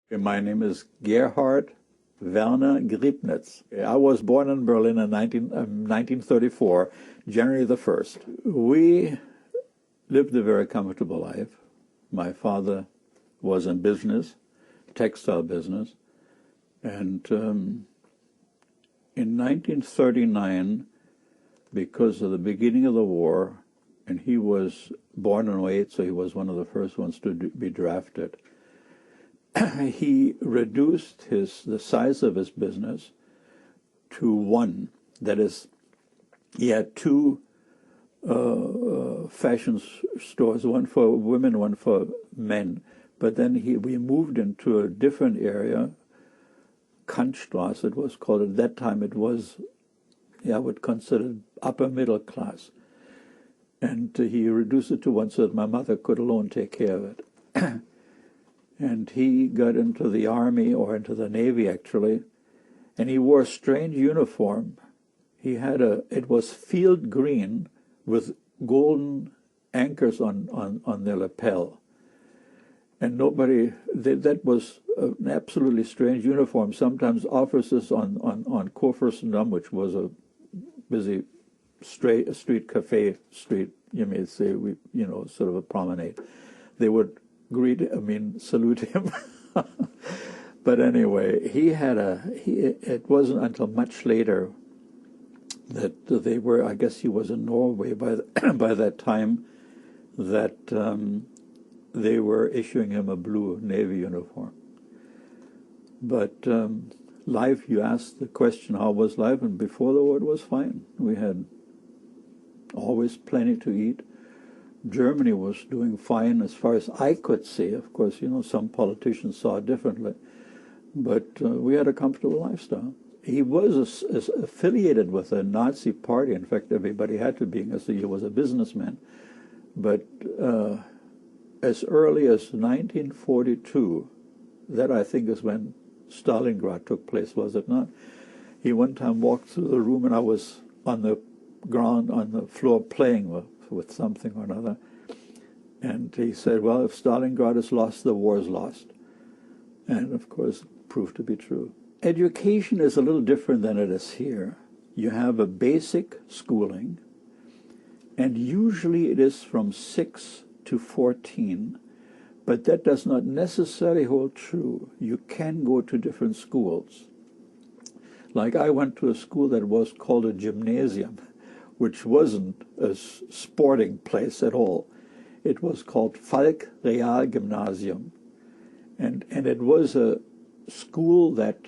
My name is Gerhard Werner Griebnitz. I was born in Berlin in 1934, January the 1st. We lived a very comfortable life. My father was in business, textile business, and in 1939, because of the beginning of the war, and he was born in '08, so he was one of the first ones to be drafted, he reduced the size of his business to one. That is, he had two fashion stores, one for women, one for men. But then we moved into a different area, Kantstraße it was called. At that time it was, I would consider upper middle class. And he reduced it to one so that my mother could alone take care of it. And he got into the army, or into the Navy actually, and he wore a strange uniform. He had it was field green with golden anchors on their lapel. And that was an absolutely strange uniform. Sometimes officers on Kurfürstendamm, which was a busy street cafe street, you may say, sort of a promenade, they would salute him. But anyway, it wasn't until much later that they were, I guess he was in Norway by that time, that they were issuing him a blue Navy uniform. But life, you asked the question, how was life? And before the war, it was fine. We had always plenty to eat. Germany was doing fine as far as I could see. Of course, some politicians saw it differently. But we had a comfortable lifestyle. He was affiliated with a Nazi party. In fact, everybody had to be, because he was a businessman. But as early as 1942, that I think is when Stalingrad took place, was it not? He one time walked through the room, and I was on the ground, on the floor, playing with something or another. And he said, well, if Stalingrad is lost, the war is lost. And of course, it proved to be true. Education is a little different than it is here. You have a basic schooling, and usually it is from 6 to 14, but that does not necessarily hold true. You can go to different schools. Like I went to a school that was called a gymnasium, which wasn't a sporting place at all. It was called Falk Real Gymnasium. And it was a school that,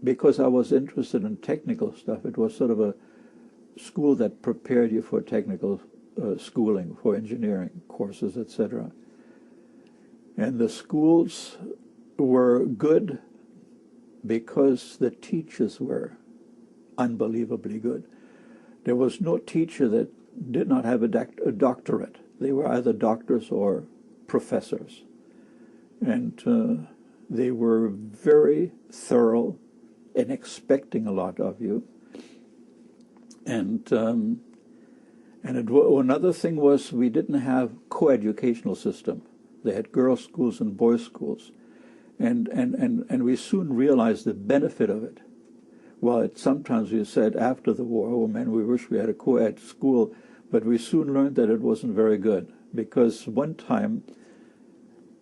because I was interested in technical stuff, it was sort of a school that prepared you for technical schooling, for engineering courses, etc. And the schools were good because the teachers were unbelievably good. There was no teacher that did not have a doctorate. They were either doctors or professors. And they were very thorough in expecting a lot of you. And another thing was, we didn't have co-educational system. They had girls' schools and boys' schools. And we soon realized the benefit of it. Well, sometimes we said after the war, oh man, we wish we had a co-ed school, but we soon learned that it wasn't very good, because one time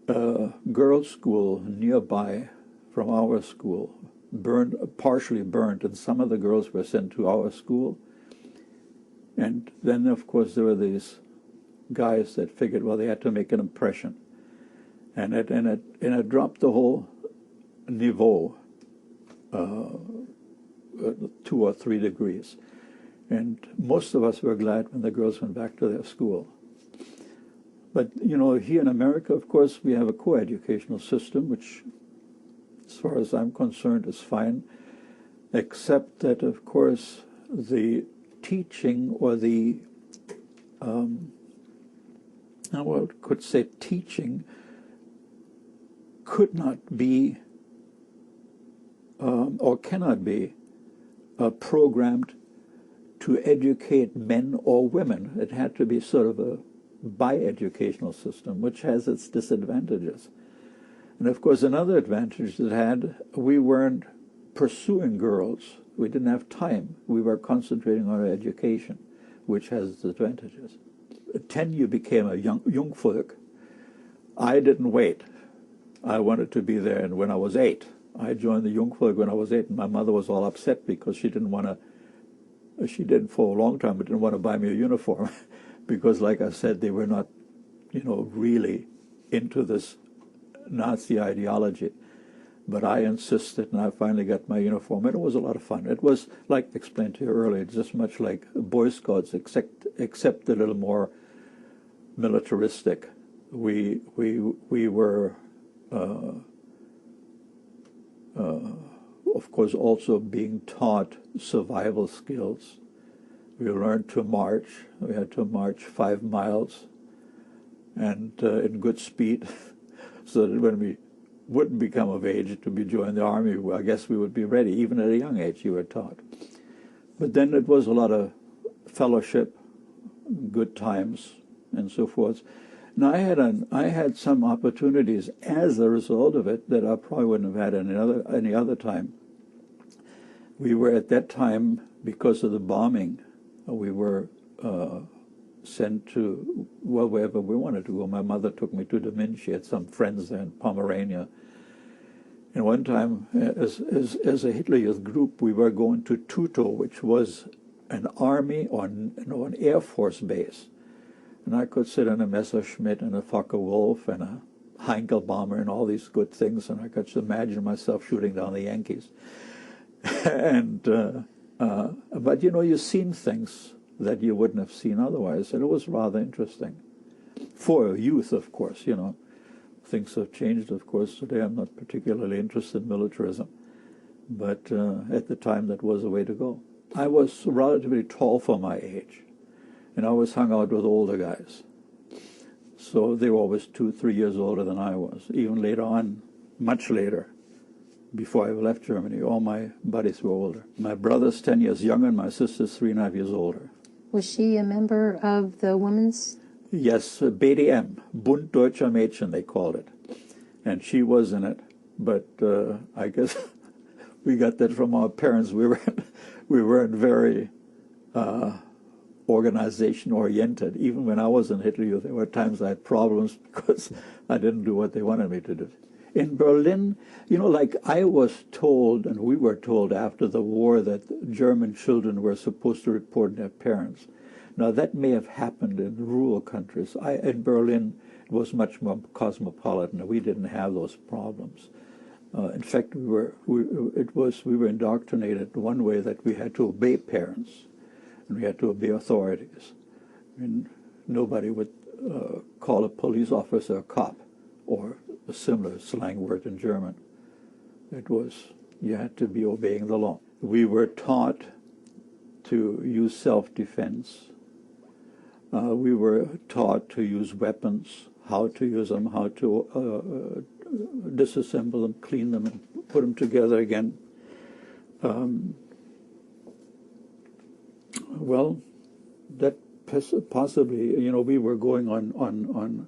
a girls' school nearby from our school partially burned, and some of the girls were sent to our school. And then, of course, there were these guys that figured, well, they had to make an impression. And it dropped the whole niveau 2 or 3 degrees. And most of us were glad when the girls went back to their school. But, here in America, of course, we have a co-educational system, which, as far as I'm concerned, is fine, except that, of course, the teaching, or teaching could not be or cannot be programmed to educate men or women. It had to be sort of a bi-educational system, which has its disadvantages. And of course, another advantage it had, we weren't pursuing girls. We didn't have time. We were concentrating on our education, which has its advantages. At 10, you became a jungvolk. I didn't wait. I wanted to be there, and when I was 8, I joined the jungvolk when I was 8, and my mother was all upset because she didn't want to, she did for a long time, but didn't want to buy me a uniform because, like I said, they were not, really into this Nazi ideology. But I insisted, and I finally got my uniform, and it was a lot of fun. It was, like I explained to you earlier, just much like Boy Scouts, except a little more militaristic. We were, of course, also being taught survival skills. We learned to march. We had to march 5 miles, and in good speed, so that when we wouldn't become of age to be joined the army, I guess we would be ready. Even at a young age, you were taught. But then it was a lot of fellowship, good times, and so forth. Now I had some opportunities as a result of it that I probably wouldn't have had any other time. We were at that time, because of the bombing, we were sent to wherever we wanted to go. My mother took me to the Min. She had some friends there in Pomerania. And one time, as a Hitler Youth group, we were going to Tuto, which was an army or an Air Force base. And I could sit in a Messerschmitt and a Focke-Wulf and a Heinkel bomber and all these good things, and I could just imagine myself shooting down the Yankees. And but you've seen things that you wouldn't have seen otherwise, and it was rather interesting. For youth, of course, Things have changed, of course. Today I'm not particularly interested in militarism, but at the time that was the way to go. I was relatively tall for my age, and I always hung out with older guys. So they were always 2-3 years older than I was. Even later on, much later, before I left Germany, all my buddies were older. My brother's 10 years younger, and my sister's 3.5 years older. Was she a member of the women's? Yes, BDM, Bund Deutscher Mädchen, they called it. And she was in it, but I guess we got that from our parents. We weren't very organization-oriented. Even when I was in Hitler Youth, there were times I had problems because I didn't do what they wanted me to do. In Berlin, like I was told, and we were told after the war, that German children were supposed to report their parents. Now, that may have happened in rural countries. In Berlin, it was much more cosmopolitan. We didn't have those problems. In fact, we were indoctrinated one way, that we had to obey parents, and we had to obey authorities. I mean, nobody would call a police officer a cop, or a similar slang word in German. It was, you had to be obeying the law. We were taught to use self-defense. We were taught to use weapons, how to use them, how to disassemble them, clean them, and put them together again. Well, that possibly, we were going on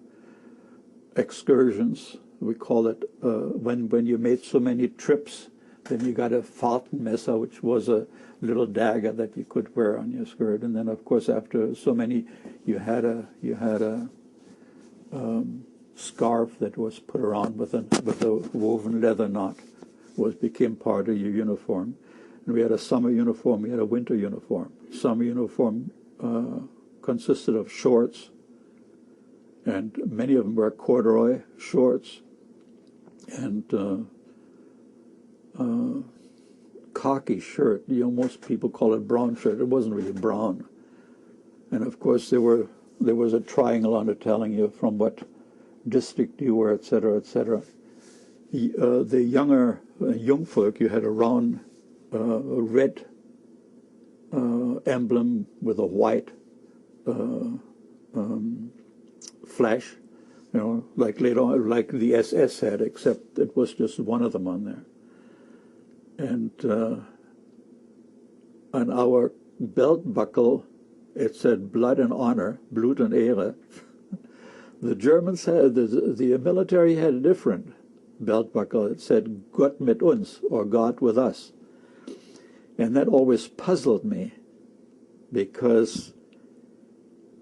excursions. We call it when you made so many trips, then you got a Faltenmesser, which was a little dagger that you could wear on your skirt, and then of course after so many, you had a scarf that was put around with a woven leather knot, became part of your uniform. And we had a summer uniform, we had a winter uniform. Summer uniform consisted of shorts, and many of them were corduroy shorts, and khaki shirt. Most people call it brown shirt. It wasn't really brown. And of course there was a triangle on it telling you from what district you were, etc., etc. The younger Jungvolk, you had a round red emblem with a white flash, like later on, like the SS had, except it was just one of them on there. And on our belt buckle, it said "Blood and Honor," Blut und Ehre. The Germans had, the military had a different belt buckle. It said Gott mit uns, or God with us. And that always puzzled me, because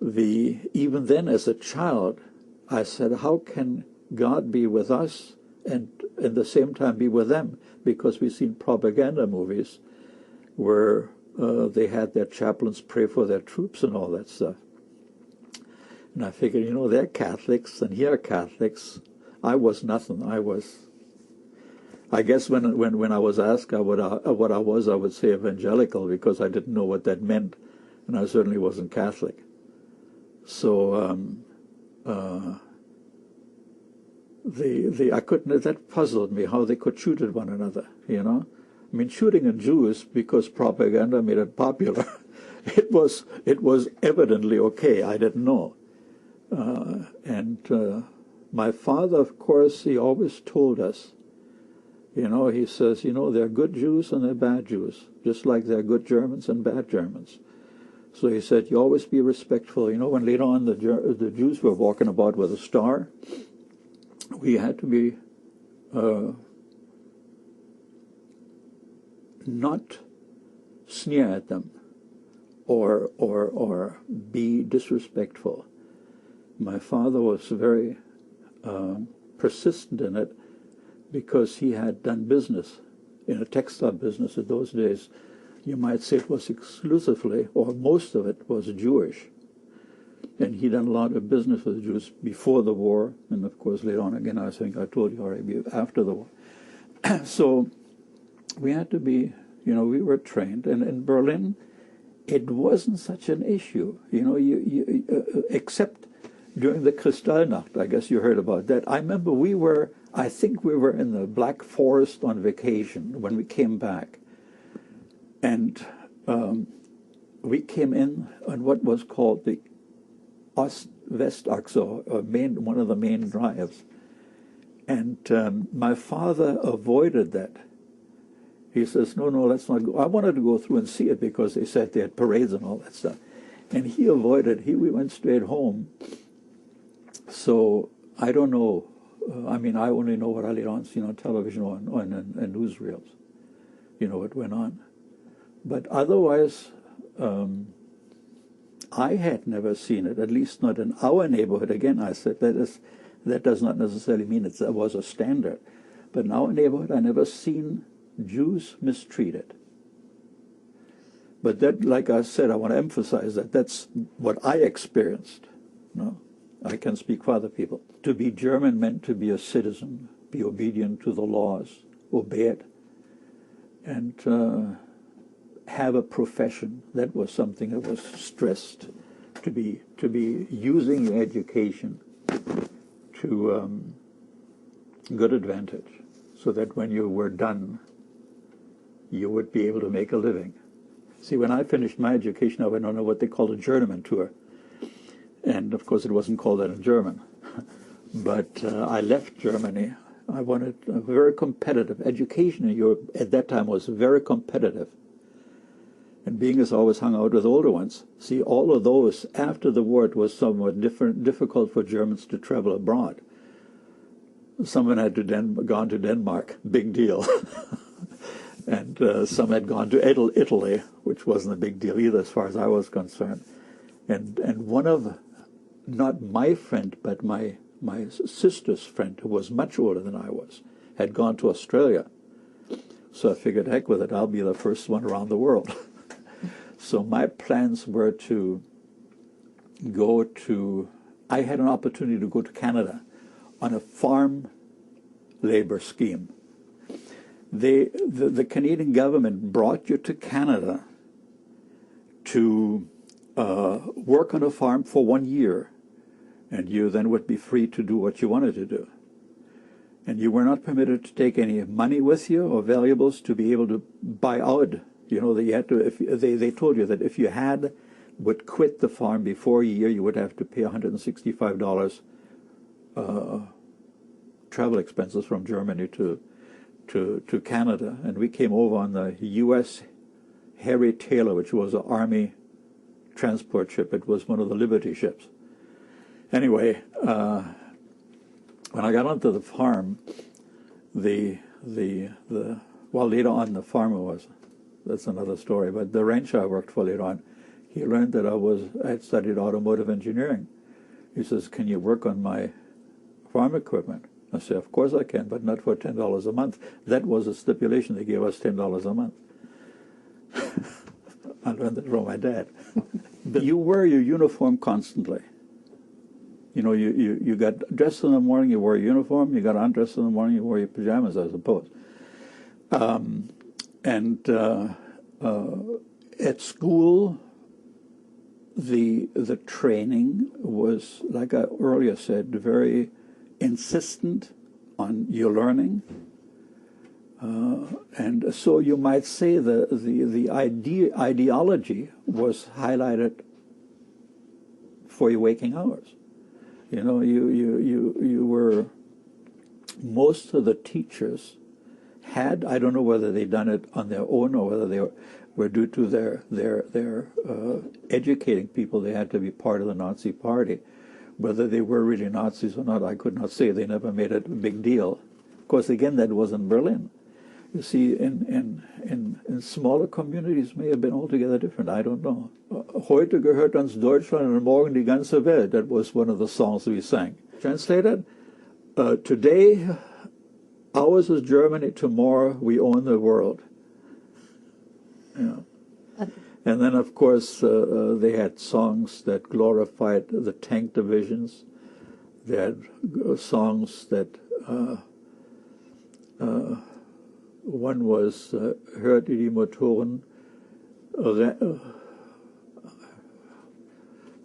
even then as a child, I said, how can God be with us and at the same time be with them? Because we've seen propaganda movies where they had their chaplains pray for their troops and all that stuff. And I figured, they're Catholics and here are Catholics. I was nothing. I guess when I was asked what I was, I would say evangelical, because I didn't know what that meant, and I certainly wasn't Catholic. So that puzzled me, how they could shoot at one another. I mean, shooting at Jews because propaganda made it popular. It was evidently okay. I didn't know. And my father, of course, he always told us, he says, there are good Jews and there are bad Jews, just like there are good Germans and bad Germans. So he said, you always be respectful. When later on the Jews were walking about with a star, we had to be not sneer at them or be disrespectful. My father was very persistent in it, because he had done business in a textile business in those days. You might say it was exclusively, or most of it was Jewish. And he done a lot of business with the Jews before the war, and of course later on again, I think I told you already, after the war. So we had to be, we were trained. And in Berlin, it wasn't such an issue, except during the Kristallnacht. I guess you heard about that. I remember I think we were in the Black Forest on vacation when we came back. And we came in on what was called the Ost-West-Achse, one of the main drives. And my father avoided that. He says, no, let's not go. I wanted to go through and see it because they said they had parades and all that stuff. And he avoided. We went straight home. So I don't know. I only know what I later on seen on television and newsreels, what went on. But otherwise, I had never seen it, at least not in our neighborhood. Again, I said that does not necessarily mean it was a standard. But in our neighborhood, I never seen Jews mistreated. But that, like I said, I want to emphasize that that's what I experienced. I can speak for other people. To be German meant to be a citizen, be obedient to the laws, obey it, and have a profession. That was something that was stressed. To be using your education to good advantage, so that when you were done, you would be able to make a living. See, when I finished my education, I went on what they called a journeyman tour. And, of course, it wasn't called that in German. But I left Germany. I wanted a very competitive education in Europe. At that time was very competitive. And being as I always hung out with older ones, see, all of those, after the war, it was somewhat difficult for Germans to travel abroad. Someone had gone to Denmark, big deal. And some had gone to Italy, which wasn't a big deal either as far as I was concerned. And one of, not my friend, but my sister's friend, who was much older than I was, had gone to Australia. So I figured, heck with it, I'll be the first one around the world. So my plans were to go to, I had an opportunity to go to Canada on a farm labor scheme. The Canadian government brought you to Canada to work on a farm for 1 year, and you then would be free to do what you wanted to do. And you were not permitted to take any money with you or valuables to be able to buy out. That you had to. They told you that if you would quit the farm before a year, you would have to pay $165 travel expenses from Germany to Canada. And we came over on the U.S. Harry Taylor, which was an Army transport ship. It was one of the Liberty ships. Anyway, when I got onto the farm, well, later on the farmer was, that's another story, but the rancher I worked for later on, he learned that I had studied automotive engineering. He says, can you work on my farm equipment? I said, of course I can, but not for $10 a month. That was a stipulation. They gave us $10 a month. I learned that from my dad. You wear your uniform constantly. You know, you got dressed in the morning, you wore a uniform. You got undressed in the morning, you wore your pajamas, I suppose. At school, the training was, like I earlier said, very insistent on your learning. And so you might say the ideology was highlighted for your waking hours. You know, you were, most of the teachers had, I don't know whether they done it on their own or whether they were due to their educating people. They had to be part of the Nazi Party. Whether they were really Nazis or not, I could not say. They never made it a big deal. Of course, again, that was in Berlin. You see, in smaller communities may have been altogether different. I don't know. Heute gehört uns Deutschland und morgen die ganze Welt. That was one of the songs we sang. Translated, today, ours is Germany, tomorrow we own the world. Yeah. And then, of course, they had songs that glorified the tank divisions. They had songs that, one was, hört ihr die Motoren,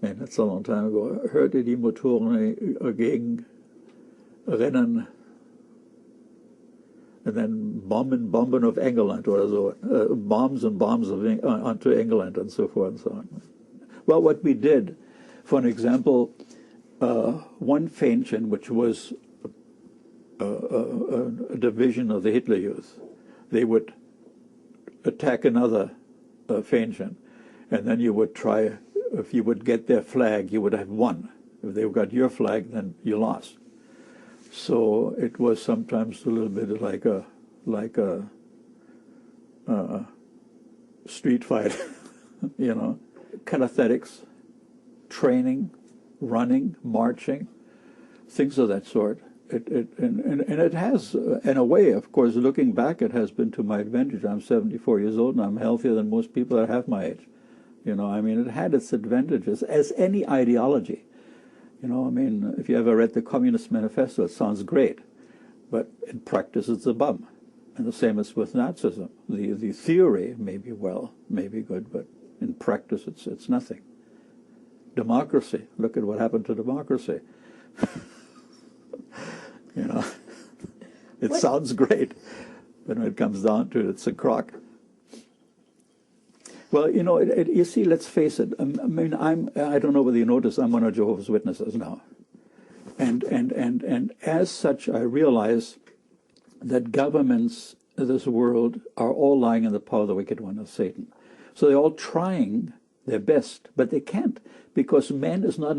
man, that's a long time ago, hört ihr die Motoren gegen rennen, and then bomben of England, or so, bombs and bombs of onto England, and so forth and so on. Well, what we did, for an example, one Fähnchen, which was a division of the Hitler Youth, they would attack another Fähnchen, and then you would try, if you would get their flag, you would have won. If they got your flag, then you lost. So it was sometimes a little bit like a street fight, you know. Kinesthetics, training, running, marching, things of that sort. And it has, in a way, of course, looking back, it has been to my advantage. I'm 74 years old, and I'm healthier than most people that have my age. You know, I mean, it had its advantages, as any ideology. You know, I mean, if you ever read the Communist Manifesto, it sounds great, but in practice it's a bum. And the same is with Nazism. The theory may be may be good, but in practice it's nothing. Democracy, look at what happened to democracy. You know, it sounds great, but when it comes down to it, it's a crock. Well, you know, you see, let's face it. I mean, I don't know whether you notice, I'm one of Jehovah's Witnesses now. And as such, I realize that governments of this world are all lying in the power of the wicked one, of Satan. So they're all trying their best, but they can't, because man is not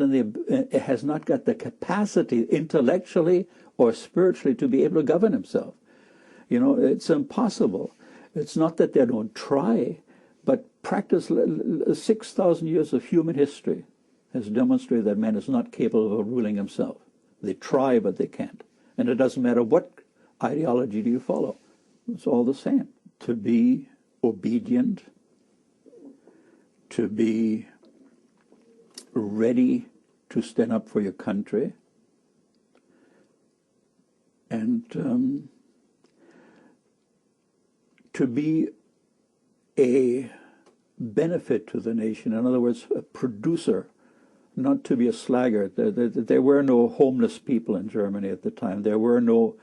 has not got the capacity intellectually or spiritually to be able to govern himself. You know, it's impossible. It's not that they don't try, but practice, 6,000 years of human history has demonstrated that man is not capable of ruling himself. They try, but they can't. And it doesn't matter what ideology do you follow. It's all the same. To be obedient, to be ready to stand up for your country, and to be a benefit to the nation. In other words, a producer, not to be a sluggard. There were no homeless people in Germany at the time. There were no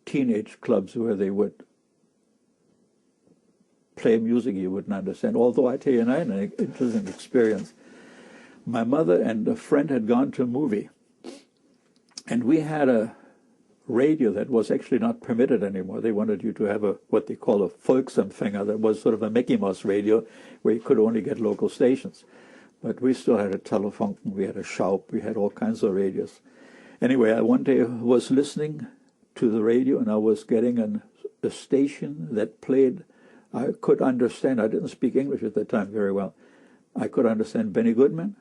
teenage clubs where they would play music you wouldn't understand. Although I tell you, I had an interesting experience. My mother and a friend had gone to a movie, and we had a radio that was actually not permitted anymore. They wanted you to have what they call a Volksempfänger, that was sort of a Mickey Mouse radio where you could only get local stations. But we still had a telephone, we had a Schaub, we had all kinds of radios. Anyway, I one day was listening to the radio, and I was getting a station that played, I could understand, I didn't speak English at that time very well, I could understand Benny Goodman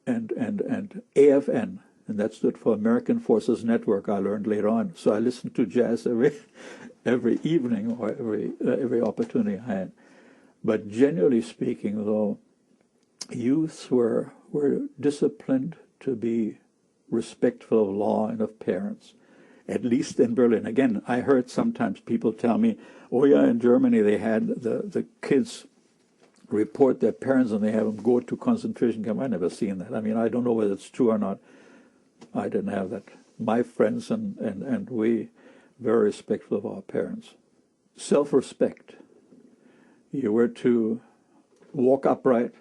and AFN, and that stood for American Forces Network, I learned later on. So I listened to jazz every evening or every opportunity I had. But generally speaking, though, youths were disciplined to be respectful of law and of parents, at least in Berlin. Again, I heard sometimes people tell me, oh yeah, in Germany they had the kids report their parents and they have them go to concentration camp. I've never seen that. I mean, I don't know whether it's true or not. I didn't have that. My friends and we, very respectful of our parents. Self-respect. You were to walk upright,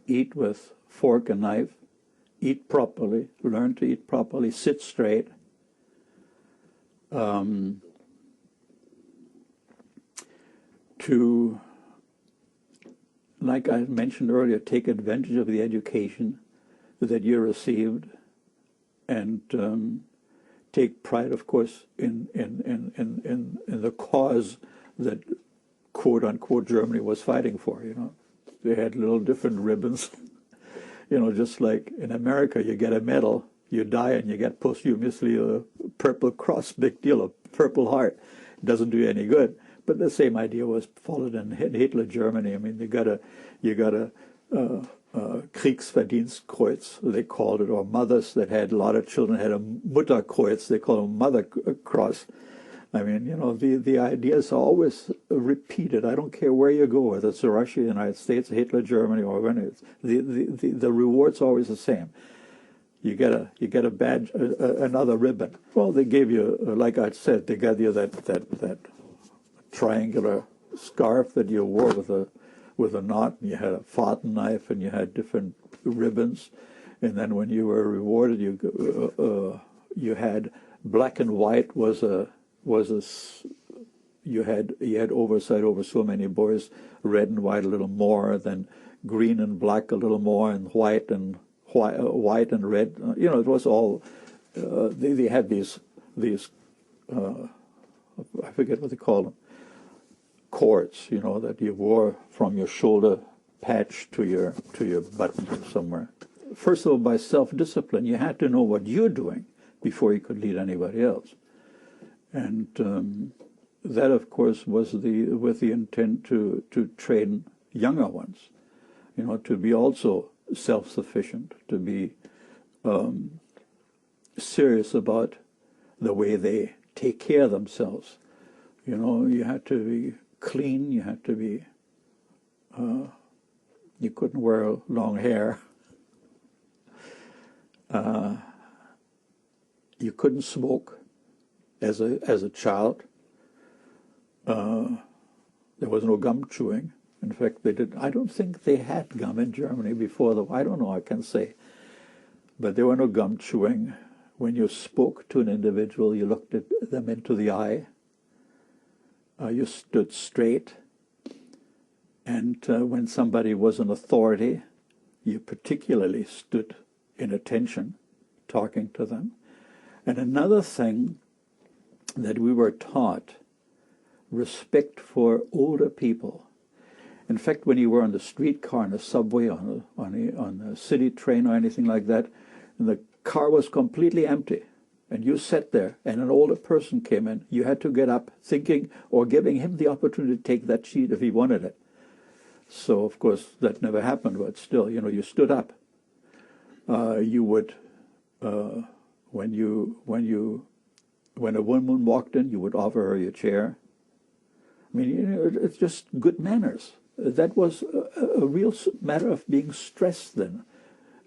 eat with fork and knife, eat properly, learn to eat properly, sit straight. To, like I mentioned earlier, take advantage of the education that you received, and take pride, of course, in the cause that quote unquote Germany was fighting for. You know, they had little different ribbons. You know, just like in America, you get a medal, you die, and you get posthumously a Purple Cross, big deal, a Purple Heart. It doesn't do you any good. But the same idea was followed in Hitler Germany. I mean, you got a Kriegsverdienstkreuz, they called it, or mothers that had a lot of children had a Mutterkreuz, they call it Mother Cross. I mean, you know, the ideas are always repeated. I don't care where you go, whether it's Russia, the United States, Hitler Germany, or when it's the reward's always the same. You get a badge, another ribbon. Well, they gave you, like I said, they got you that triangular scarf that you wore with a knot, and you had a Faden knife, and you had different ribbons, and then when you were rewarded, you had black and white you had oversight over so many boys, red and white a little more, then green and black a little more, and white and red. You know, it was all. They had these I forget what they call them, cords, you know, that you wore from your shoulder patch to your button somewhere. First of all, by self-discipline, you had to know what you're doing before you could lead anybody else. And that, of course, was with the intent to train younger ones, you know, to be also self-sufficient, to be serious about the way they take care of themselves. You know, you had to be clean, you had to be, you couldn't wear long hair. You couldn't smoke as a child. There was no gum chewing. In fact, I don't think they had gum in Germany before I don't know, I can say. But there were no gum chewing. When you spoke to an individual, you looked at them into the eye. You stood straight. And when somebody was an authority, you particularly stood in attention, talking to them. And another thing that we were taught, respect for older people. In fact, when you were on the streetcar, on a subway, on a city train or anything like that, and the car was completely empty, and you sat there, and an older person came in, you had to get up thinking or giving him the opportunity to take that seat if he wanted it. So, of course, that never happened, but still, you know, you stood up. You would, when a woman walked in, you would offer her your chair. I mean, you know, it's just good manners. That was a real matter of being stressed then,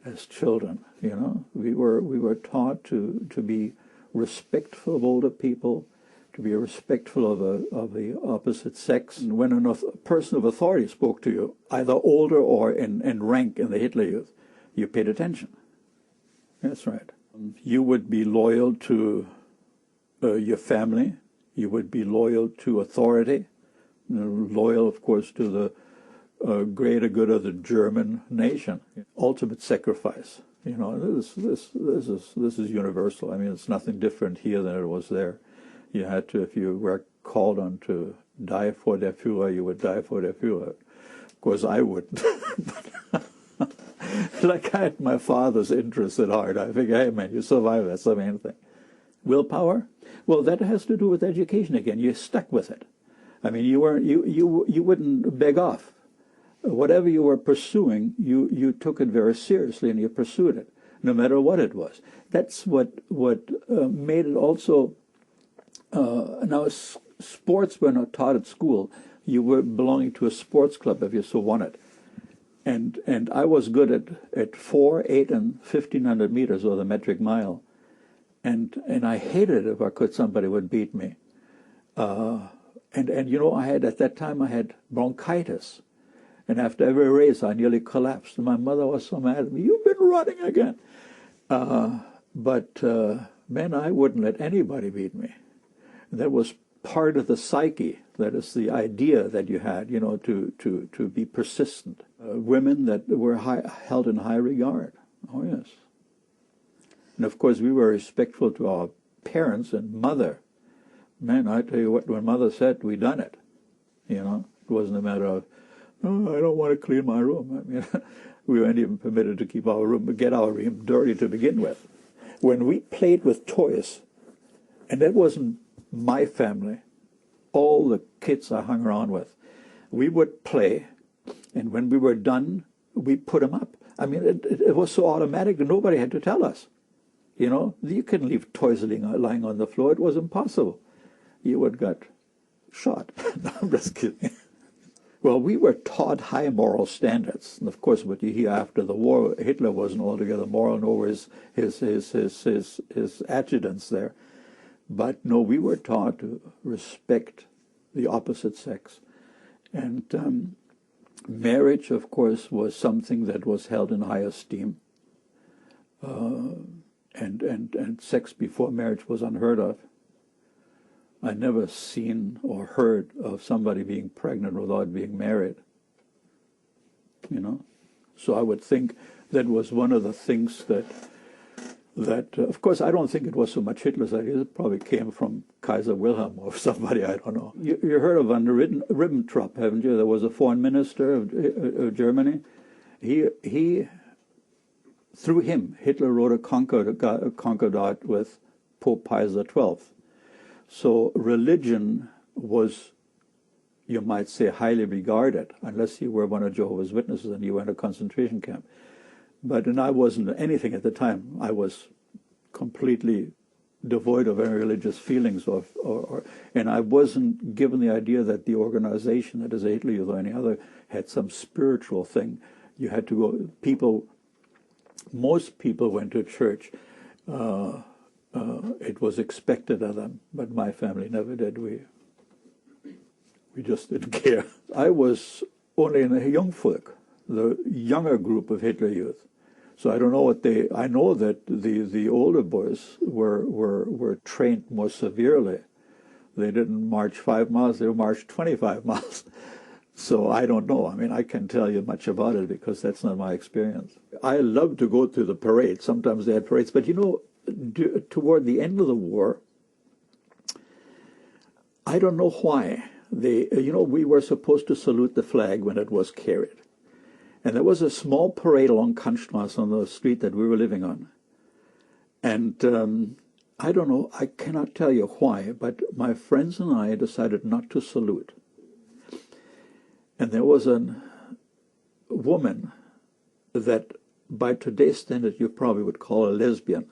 as children. You know, we were taught to be respectful of older people, to be respectful of the opposite sex. And when a person of authority spoke to you, either older or in rank in the Hitler Youth, you paid attention. That's right. You would be loyal to your family. You would be loyal to authority. Loyal, of course, to the greater good of the German nation. Ultimate sacrifice. You know, this is universal. I mean, it's nothing different here than it was there. You had to, if you were called on to die for der Führer, you would die for der Führer. Of course, I wouldn't. Like I had my father's interest at heart. I figure, hey man, you survive. That's the main thing. Willpower? Well, that has to do with education again. You're stuck with it. I mean, you wouldn't beg off. Whatever you were pursuing, you took it very seriously and you pursued it, no matter what it was. That's what made it also. Now, sports were not taught at school. You were belonging to a sports club if you so wanted. And I was good at 4, 8, and 1,500 meters, or the metric mile. And I hated it if somebody would beat me. And you know, at that time I had bronchitis. And after every race, I nearly collapsed. And my mother was so mad at me, "You've been running again." But man, I wouldn't let anybody beat me. That was part of the psyche. That is the idea that you had, you know, to be persistent. Women that were held in high regard. Oh, yes. And of course, we were respectful to our parents and mother. Man, I tell you what, when mother said, we done it. You know, it wasn't a matter of, "Oh, I don't want to clean my room." I mean, we weren't even permitted to keep our room, get our room dirty to begin with. When we played with toys, and that wasn't my family, all the kids I hung around with, we would play, and when we were done, we put them up. I mean, it was so automatic that nobody had to tell us. You know, you couldn't leave toys lying on the floor. It was impossible. You would get shot. No, I'm just kidding. Well, we were taught high moral standards. And of course, what you hear after the war, Hitler wasn't altogether moral, nor were his adjutants there. But no, we were taught to respect the opposite sex. And marriage, of course, was something that was held in high esteem. And sex before marriage was unheard of. I never seen or heard of somebody being pregnant without being married. You know? So I would think that was one of the things that of course, I don't think it was so much Hitler's idea. It probably came from Kaiser Wilhelm or somebody, I don't know. You heard of von Ribbentrop, haven't you? There was a foreign minister of Germany. He through him, Hitler wrote a Concordat with Pope Pius XII. So religion was, you might say, highly regarded, unless you were one of Jehovah's Witnesses and you were in a concentration camp. And I wasn't anything at the time. I was completely devoid of any religious feelings, and I wasn't given the idea that the organization, that is Hitler Youth or any other, had some spiritual thing. You had to go. Most people went to church. It was expected of them, but my family never did. We just didn't care. I was only in the young folk, the younger group of Hitler Youth. So I don't know what I know that the older boys were trained more severely. They didn't march 5 miles, they marched 25 miles. So I don't know. I mean, I can't tell you much about it because that's not my experience. I love to go to the parade. Sometimes they had parades. But, you know, toward the end of the war, I don't know why. We were supposed to salute the flag when it was carried. And there was a small parade along Kantstraße on the street that we were living on. And I don't know, I cannot tell you why, but my friends and I decided not to salute. And there was a woman that by today's standard you probably would call a lesbian.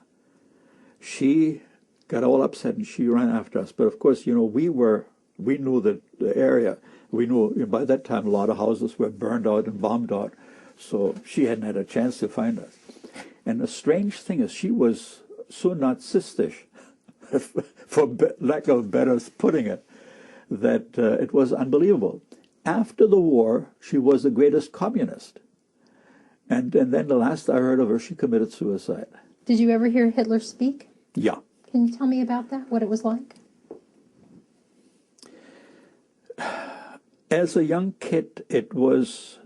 She got all upset and she ran after us. But of course, you know, we knew the area. We knew by that time a lot of houses were burned out and bombed out. So she hadn't had a chance to find us. And the strange thing is she was so Nazistisch, for lack of better putting it, that it was unbelievable. After the war, she was the greatest communist. And then the last I heard of her, she committed suicide. Did you ever hear Hitler speak? Yeah. Can you tell me about that, what it was like? As a young kid, it was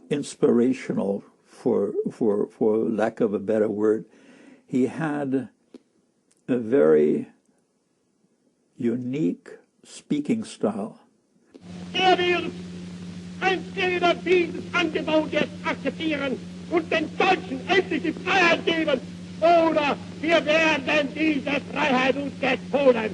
inspirational for lack of a better word, he had a very unique speaking style. Wird ein jeder dieses Angebot jetzt akzeptieren und den Deutschen endlich die Freiheit geben, oder wir werden diese Freiheit uns gestohlen.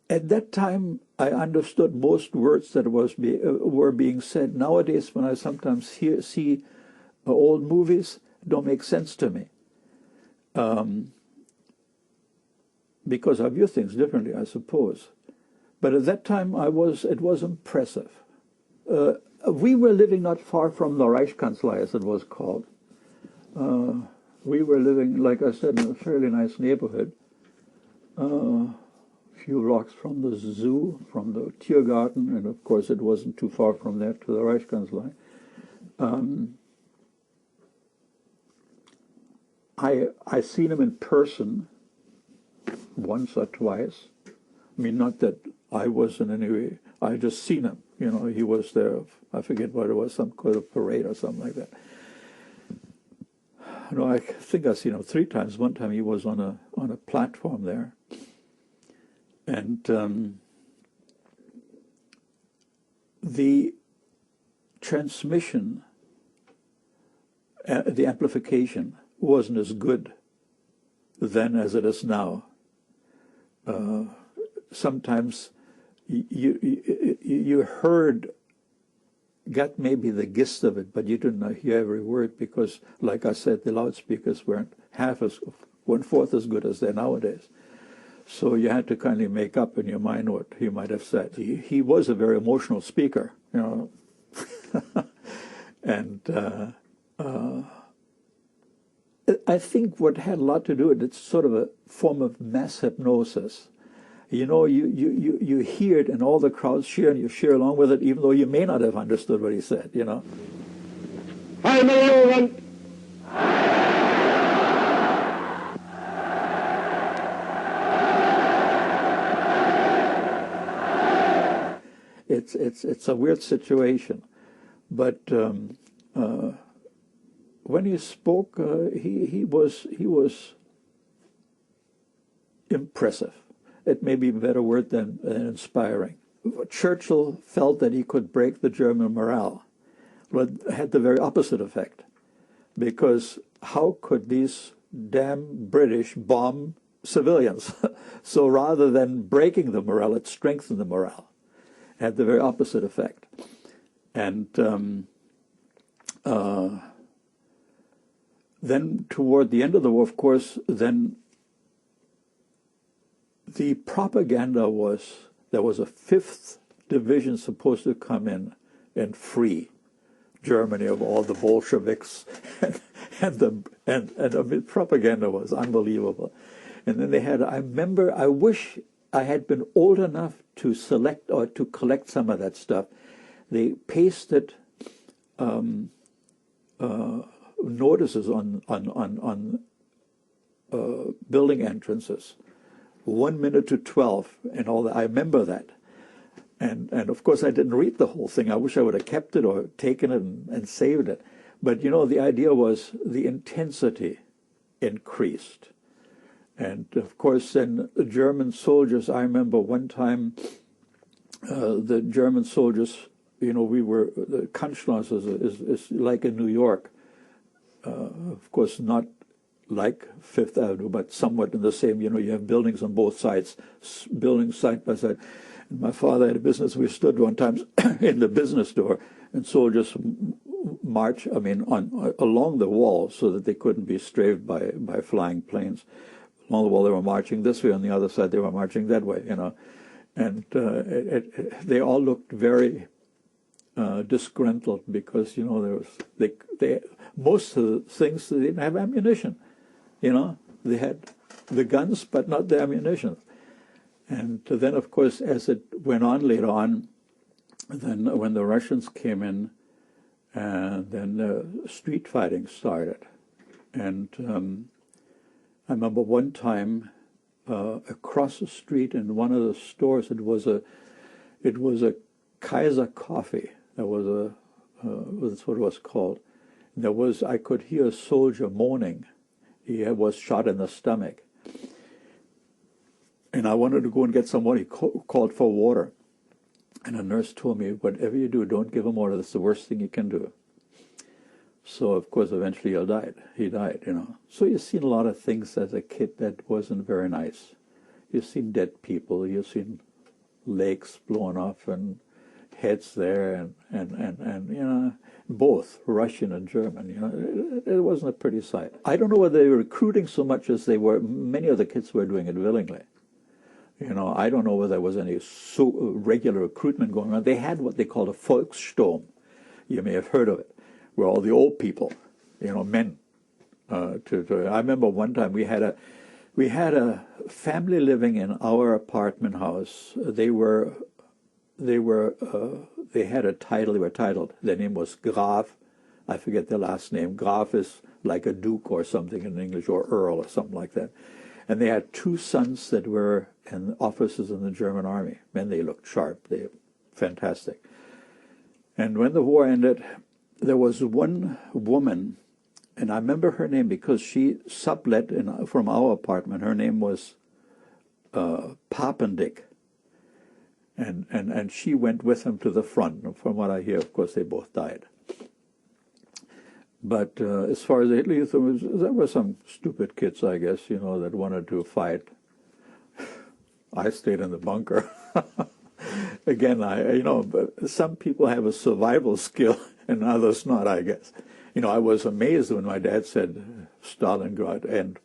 At that time, I understood most words that were being said. Nowadays, when I sometimes see old movies, don't make sense to me. Because I view things differently, I suppose. But at that time, it was impressive. We were living not far from the Reichskanzlei, as it was called. We were living, like I said, in a fairly nice neighborhood. Few blocks from the zoo, from the Tiergarten, and of course it wasn't too far from there to the Reichskanzlei. I seen him in person once or twice. I mean, not that I was in any way, I just seen him. You know, he was there, I forget what it was, some kind of parade or something like that. No, I think I've seen him 3 times. One time he was on a platform there. And the transmission, the amplification wasn't as good then as it is now. Sometimes you got maybe the gist of it, but you didn't hear every word because, like I said, the loudspeakers weren't 1/4 as good as they're nowadays. So you had to kind of make up in your mind what he might have said. He was a very emotional speaker, you know. And I think what had a lot to do with it, it's sort of a form of mass hypnosis. You know, you hear it and all the crowds cheer and you cheer along with it, even though you may not have understood what he said, you know. It's a weird situation, but when he spoke, he was impressive. It may be a better word than inspiring. Churchill felt that he could break the German morale, but it had the very opposite effect, because how could these damn British bomb civilians? So rather than breaking the morale, it strengthened the morale. Had the very opposite effect. And then toward the end of the war, of course, then the propaganda was, there was a 5th division supposed to come in and free Germany of all the Bolsheviks, and the propaganda was unbelievable. And then they had, I remember, I wish I had been old enough to select or to collect some of that stuff. They pasted notices on building entrances, 1 minute to 12, and all that. I remember that, and of course I didn't read the whole thing. I wish I would have kept it or taken it and saved it. But you know, the idea was the intensity increased. And of course, then the German soldiers, I remember one time, the German soldiers, you know, the Kanzlei is like in New York. Of course, not like Fifth Avenue, but somewhat in the same, you know, you have buildings on both sides, buildings side by side. And my father had a business, we stood one time in the business door, and soldiers march, I mean, along the wall so that they couldn't be strafed by flying planes. Along the wall, they were marching this way. On the other side, they were marching that way. You know, and they all looked very disgruntled because, you know, there was most of the things, they didn't have ammunition. You know, they had the guns but not the ammunition. And then, of course, as it went on later on, then when the Russians came in, then street fighting started. And I remember one time across the street in one of the stores, it was a Kaiser coffee. There was that's what it was called. I could hear a soldier moaning. He was shot in the stomach. And I wanted to go and get someone. He called for water. And a nurse told me, whatever you do, don't give him water. That's the worst thing you can do. So, of course, eventually he died. So you've seen a lot of things as a kid that wasn't very nice. You've seen dead people. You've seen lakes blown off and heads there and both Russian and German. It wasn't a pretty sight. I don't know whether they were recruiting so much as they were. Many of the kids were doing it willingly. I don't know whether there was any regular recruitment going on. They had what they called a Volkssturm. You may have heard of it, where all the old people, men. I remember one time we had a family living in our apartment house. They had a title. They were titled. Their name was Graf. I forget their last name. Graf is like a duke or something in English, or earl or something like that. And they had two sons that were officers in the German army. Men, they looked sharp. They were fantastic. And when the war ended, there was one woman, and I remember her name because she sublet from our apartment. Her name was Papendick. And she went with him to the front. And from what I hear, of course, they both died. But as far as the Hitler Youth, there were some stupid kids, I guess, that wanted to fight. I stayed in the bunker. Again, but some people have a survival skill and others not, I guess. I was amazed when my dad said Stalingrad, end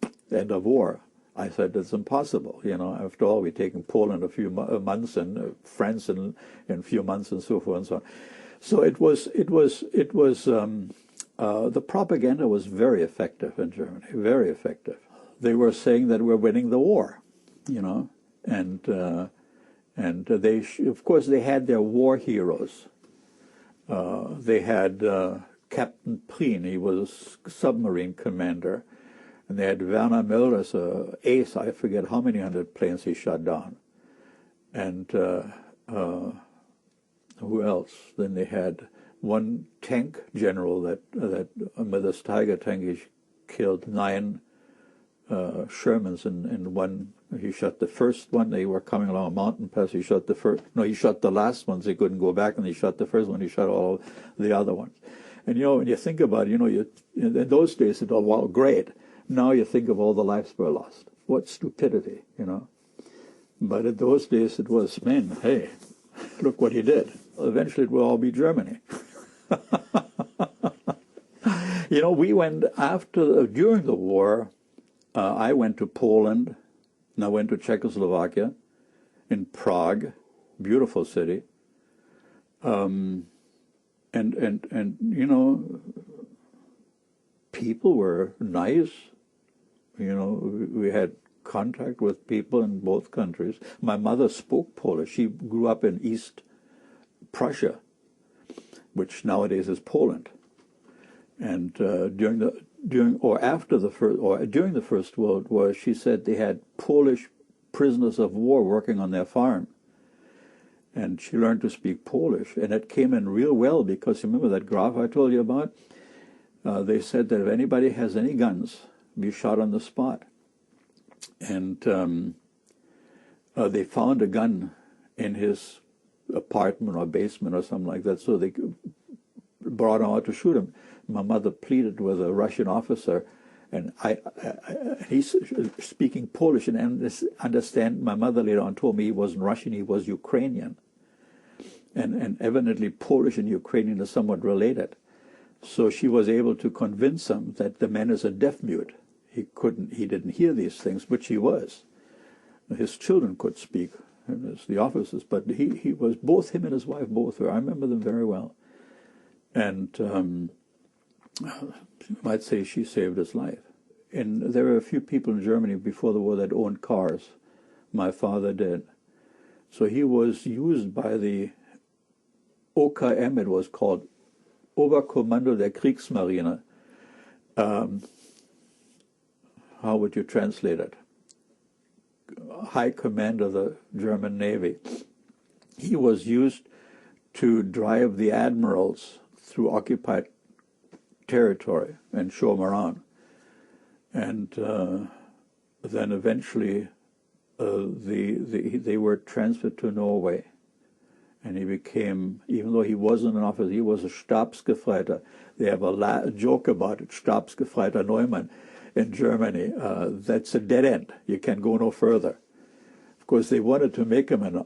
of war. I said, that's impossible. After all, we're taking Poland a few months and France in a few months and so forth and so on. So it was the propaganda was very effective in Germany, very effective. They were saying that we're winning the war, and they, of course, they had their war heroes. They had Captain Prien, he was a submarine commander, and they had Werner Mölders, ace, I forget how many hundred planes he shot down. And who else? Then they had one tank general that with this Tiger tank, he killed 9 Shermans in one. He shot the first one. They were coming along a mountain pass. He shot the first. No, he shot the last ones. They couldn't go back, and he shot the first one. He shot all the other ones. And when you think about it, in those days it was, well, great. Now you think of all the lives were lost. What stupidity, But in those days it was, man, hey, look what he did. Eventually it will all be Germany. We went during the war, I went to Poland, and I went to Czechoslovakia, in Prague, beautiful city. People were nice. We had contact with people in both countries. My mother spoke Polish. She grew up in East Prussia, which nowadays is Poland. And during the First World War, she said they had Polish prisoners of war working on their farm. And she learned to speak Polish, and it came in real well because you remember that graph I told you about? They said that if anybody has any guns, be shot on the spot. And they found a gun in his apartment or basement or something like that, so they brought him out to shoot him. My mother pleaded with a Russian officer, and he's speaking Polish, and understand. My mother later on told me he wasn't Russian, he was Ukrainian. And evidently Polish and Ukrainian are somewhat related. So she was able to convince him that the man is a deaf mute. He didn't hear these things, which he was. His children could speak, as the officers, but he was, both him and his wife both were. I remember them very well. And you might say she saved his life. And there were a few people in Germany before the war that owned cars. My father did. So he was used by the OKM, it was called, Oberkommando der Kriegsmarine. How would you translate it? High Command of the German Navy. He was used to drive the admirals through occupied territory and show him around. And then eventually they were transferred to Norway. And he became, even though he wasn't an officer, he was a Stabsgefreiter. They have a joke about it, Stabsgefreiter Neumann in Germany. That's a dead end. You can't go no further. Of course, they wanted to make him an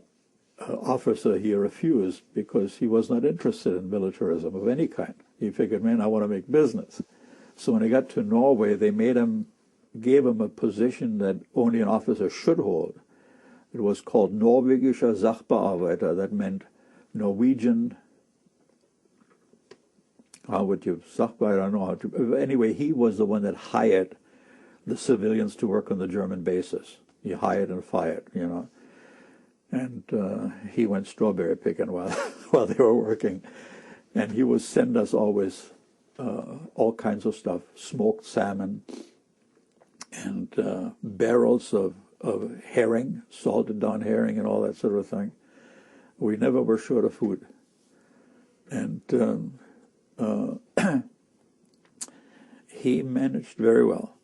officer. He refused because he was not interested in militarism of any kind. He figured, man, I want to make business. So when he got to Norway, they gave him a position that only an officer should hold. It was called Norwegischer Sachbearbeiter. That meant Norwegian, how would you, Sachbearbeiter, I don't know how to, anyway, he was the one that hired the civilians to work on the German bases. He hired and fired, you know. And he went strawberry picking while they were working. And he would send us always all kinds of stuff, smoked salmon and barrels of herring, salted down herring and all that sort of thing. We never were short of food. And he managed very well.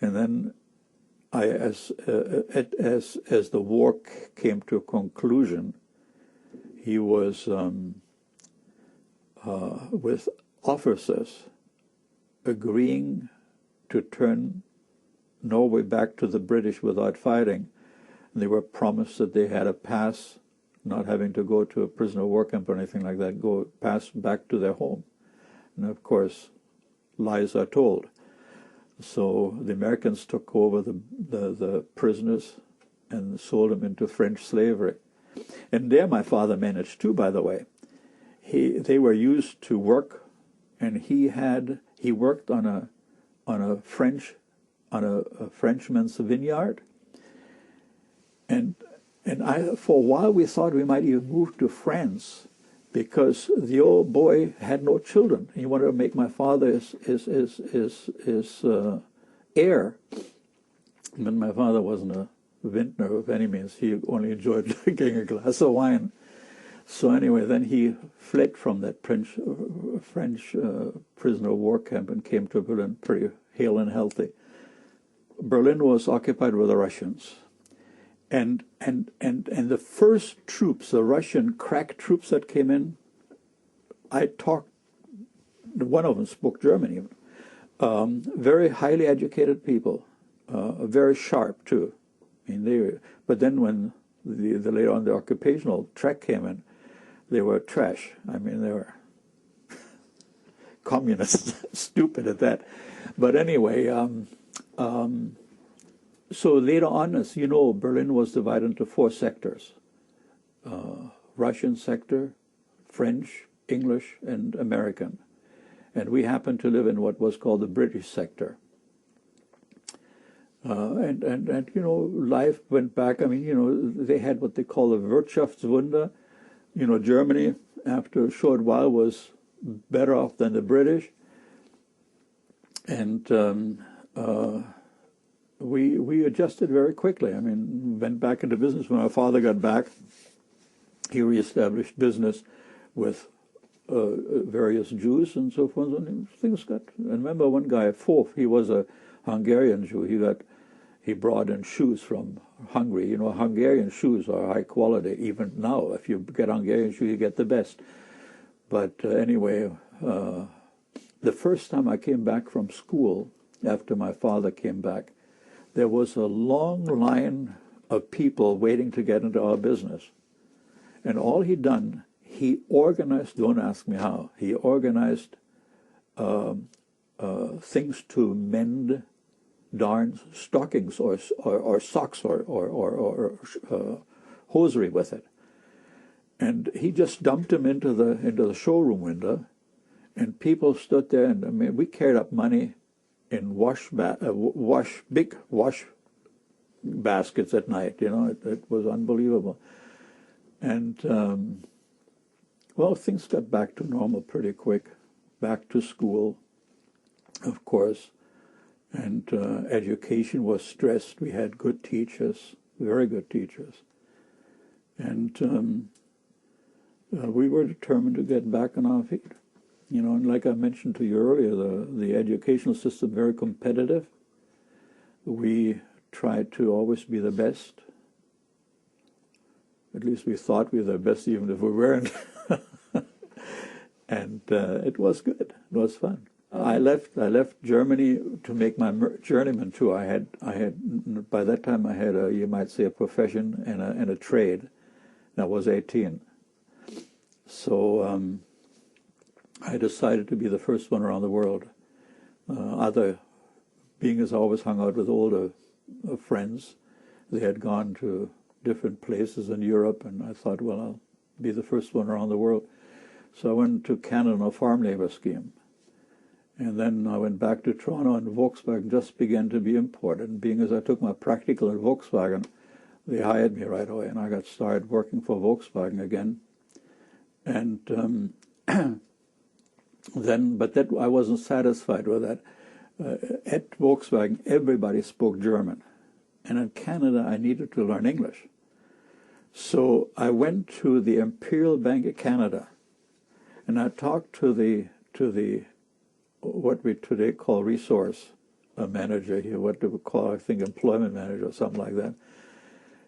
And then as the war came to a conclusion, he was with officers agreeing to turn Norway back to the British without fighting. And they were promised that they had a pass, not having to go to a prisoner of war camp or anything like that, pass back to their home. And of course, lies are told. So the Americans took over the prisoners and sold them into French slavery. And there my father managed too, by the way. They were used to work, and he worked on a Frenchman's vineyard. And for a while we thought we might even move to France, because the old boy had no children. He wanted to make my father his heir. But my father wasn't a vintner of any means. He only enjoyed drinking a glass of wine. So anyway, then he fled from that French prisoner of war camp and came to Berlin pretty hale and healthy. Berlin was occupied with the Russians. And the first troops, the Russian crack troops that came in, one of them spoke German even. Very highly educated people, very sharp too. I mean, but then when later on the occupational track came in, they were trash. I mean, they were communists, stupid at that. But anyway, so later on, as you know, Berlin was divided into 4 sectors. Russian sector, French, English, and American. And we happened to live in what was called the British sector. And you know, life went back. I mean, you know, they had what they call the Wirtschaftswunder. You know, Germany, after a short while, was better off than the British. And we adjusted very quickly. I mean, went back into business. When my father got back, he reestablished business with various Jews and so forth. And things got. I remember one guy, Fof, he was a Hungarian Jew. He brought in shoes from Hungary. You know, Hungarian shoes are high quality. Even now, if you get Hungarian shoes, you get the best. But anyway, the first time I came back from school, after my father came back, there was a long line of people waiting to get into our business. And all he'd done, he organized, don't ask me how, he organized things to mend darn stockings or socks or hosiery with it. And he just dumped them into the showroom window, and people stood there, and I mean, we carried up money in big wash baskets at night. You know, it was unbelievable. And well, things got back to normal pretty quick. Back to school, of course, and education was stressed. We had good teachers, very good teachers, and we were determined to get back on our feet. You know, and like I mentioned to you earlier, the educational system very competitive. We tried to always be the best. At least we thought we were the best, even if we weren't. And it was good. It was fun. I left Germany to make my journeyman tour. I had by that time I had you might say a profession and a trade. And I was 18. So I decided to be the first one around the world. Being as I always hung out with older friends, they had gone to different places in Europe, and I thought, well, I'll be the first one around the world. So I went to Canada on a farm labor scheme. And then I went back to Toronto, and Volkswagen just began to be important. And being as I took my practical at Volkswagen, they hired me right away, and I got started working for Volkswagen again. And but I wasn't satisfied with that. At Volkswagen, everybody spoke German. And in Canada, I needed to learn English. So I went to the Imperial Bank of Canada, and I talked to the what we today call resource manager here, what they would call, I think, employment manager or something like that.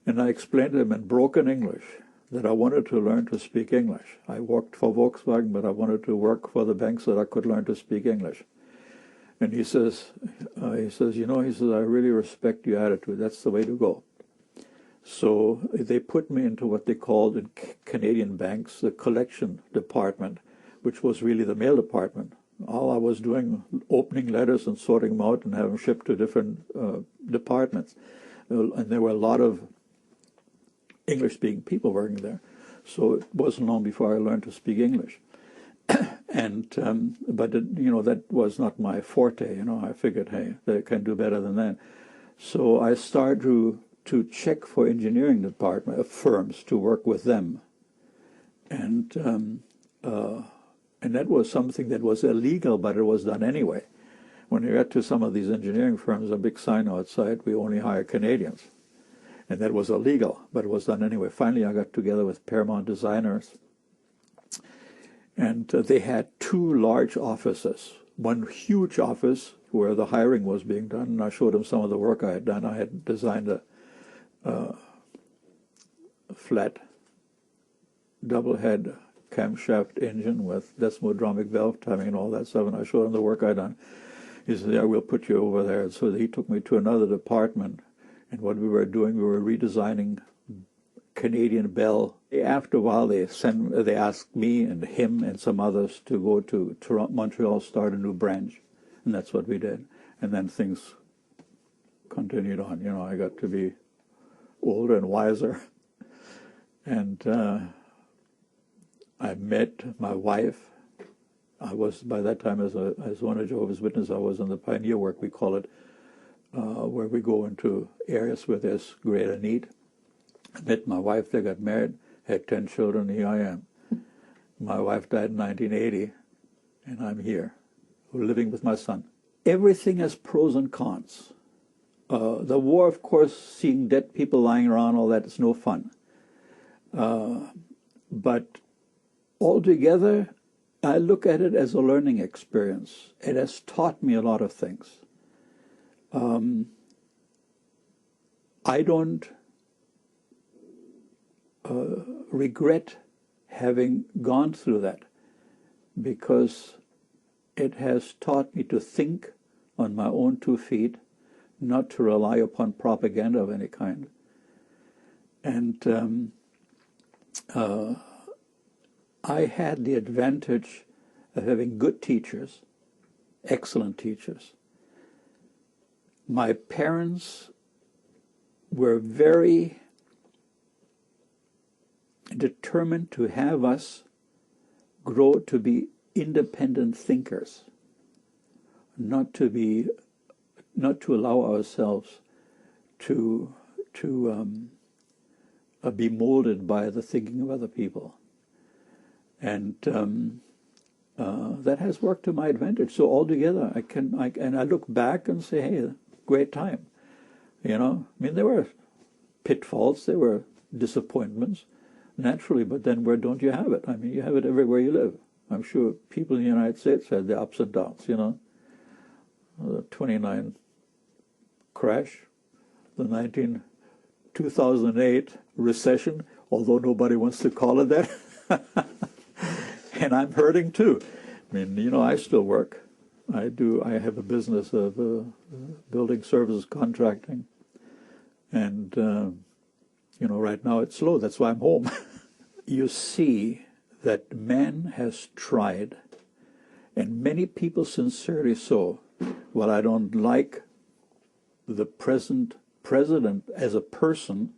And I explained to him in broken English that I wanted to learn to speak English. I worked for Volkswagen, but I wanted to work for the bank so that I could learn to speak English. And he says, you know, I really respect your attitude. That's the way to go. So they put me into what they called in Canadian banks the collection department, which was really the mail department. All I was doing, opening letters and sorting them out and having them shipped to different departments. And there were a lot of English-speaking people working there. So it wasn't long before I learned to speak English. And but you know, that was not my forte. You know, I figured, hey, they can do better than that. So I started to check for engineering department firms to work with them, and that was something that was illegal, but it was done anyway. When you got to some of these engineering firms, a big sign outside, we only hire Canadians, and that was illegal, but it was done anyway. Finally, I got together with Paramount Designers. And they had two large offices, one huge office where the hiring was being done, and I showed them some of the work I had done. I had designed a flat double-head camshaft engine with desmodromic valve timing and all that stuff, and I showed him the work I'd done. He said, yeah, we'll put you over there. And so he took me to another department, and what we were doing, we were redesigning Canadian Bell. After a while, they asked me and him and some others to go to Montreal, start a new branch, and that's what we did. And then things continued on. You know, I got to be older and wiser, and I met my wife. I was, by that time, as one of Jehovah's Witnesses, I was on the pioneer work, we call it, where we go into areas where there's greater need. I met my wife, they got married, had 10 children, here I am. My wife died in 1980, and I'm here, living with my son. Everything has pros and cons. The war, of course, seeing dead people lying around, all that is no fun. But altogether, I look at it as a learning experience. It has taught me a lot of things. I don't regret having gone through that, because it has taught me to think on my own 2 feet, not to rely upon propaganda of any kind. And I had the advantage of having good teachers, excellent teachers. My parents were very determined to have us grow to be independent thinkers, not to allow ourselves to be molded by the thinking of other people. And that has worked to my advantage. So altogether, I look back and say, hey, great time. You know, I mean, there were pitfalls, there were disappointments, naturally, but then where don't you have it? I mean, you have it everywhere you live. I'm sure people in the United States had their ups and downs, you know. The 29 crash, the 2008 recession, although nobody wants to call it that. And I'm hurting too. I mean, you know, I still work. I have a business of building services contracting. And, you know, right now it's slow. That's why I'm home. You see that man has tried, and many people sincerely so. Well, I don't like the present president as a person.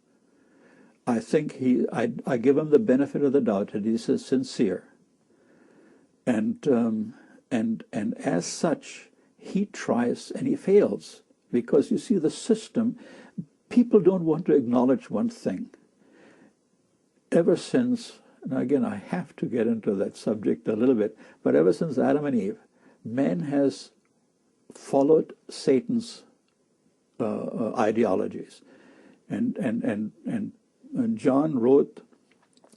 I think I give him the benefit of the doubt that he's sincere. And as such, he tries and he fails. Because you see, the system, people don't want to acknowledge one thing. Ever since, and again, I have to get into that subject a little bit, but ever since Adam and Eve, man has followed Satan's ideologies. And John wrote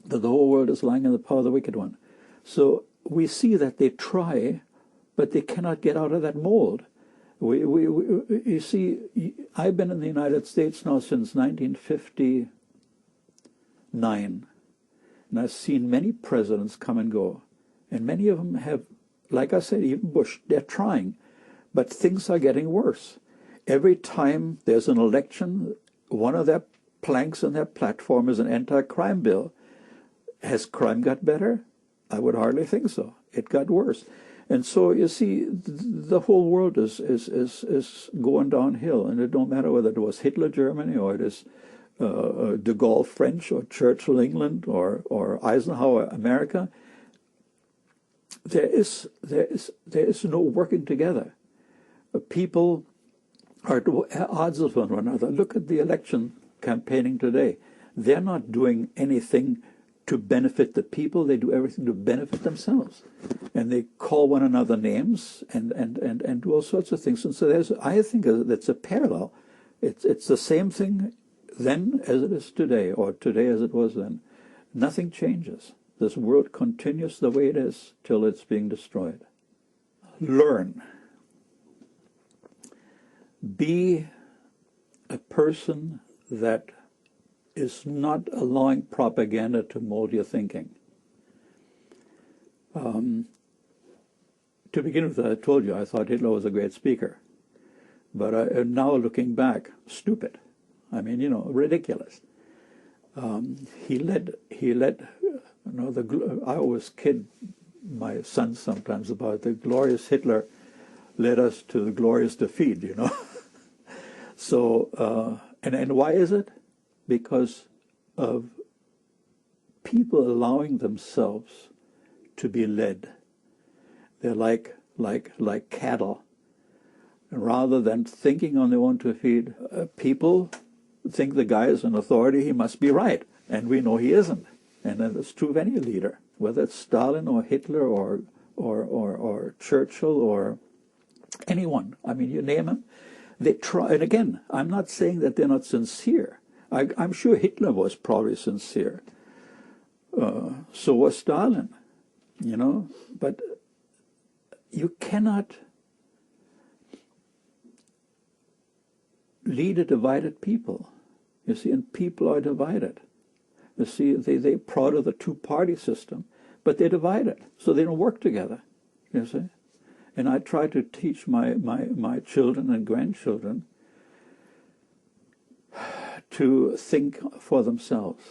that the whole world is lying in the power of the wicked one. So we see that they try, but they cannot get out of that mold. You see, I've been in the United States now since 1959, and I've seen many presidents come and go, and many of them have, like I said, even Bush, they're trying, but things are getting worse. Every time there's an election, one of their planks in their platform is an anti-crime bill. Has crime got better? I would hardly think so. It got worse. And so, you see, the whole world is going downhill, and it don't matter whether it was Hitler Germany, or it is de Gaulle French, or Churchill England, or Eisenhower America. There is no working together. People are at odds with one another. Look at the election campaigning today. They're not doing anything to benefit the people. They do everything to benefit themselves, and they call one another names and do all sorts of things. And so I think that's a parallel. It's the same thing then as it is today, or today as it was then. Nothing changes. This world continues the way it is till it's being destroyed. Learn. Be a person that is not allowing propaganda to mold your thinking. To begin with, I told you I thought Hitler was a great speaker, but now looking back, stupid. I mean, you know, ridiculous. He led. You know, I always kid my son sometimes about the glorious Hitler led us to the glorious defeat. You know. So, and why is it? Because of people allowing themselves to be led. They're like cattle. And rather than thinking on their own 2 feet, people think the guy is an authority, he must be right. And we know he isn't. And that's true of any leader, whether it's Stalin or Hitler or Churchill or anyone. I mean, you name them. They try, and again, I'm not saying that they're not sincere. I'm sure Hitler was probably sincere. So was Stalin, you know. But you cannot lead a divided people. You see, and people are divided. You see, they're proud of the two-party system, but they're divided, so they don't work together, you see. And I try to teach my children and grandchildren to think for themselves.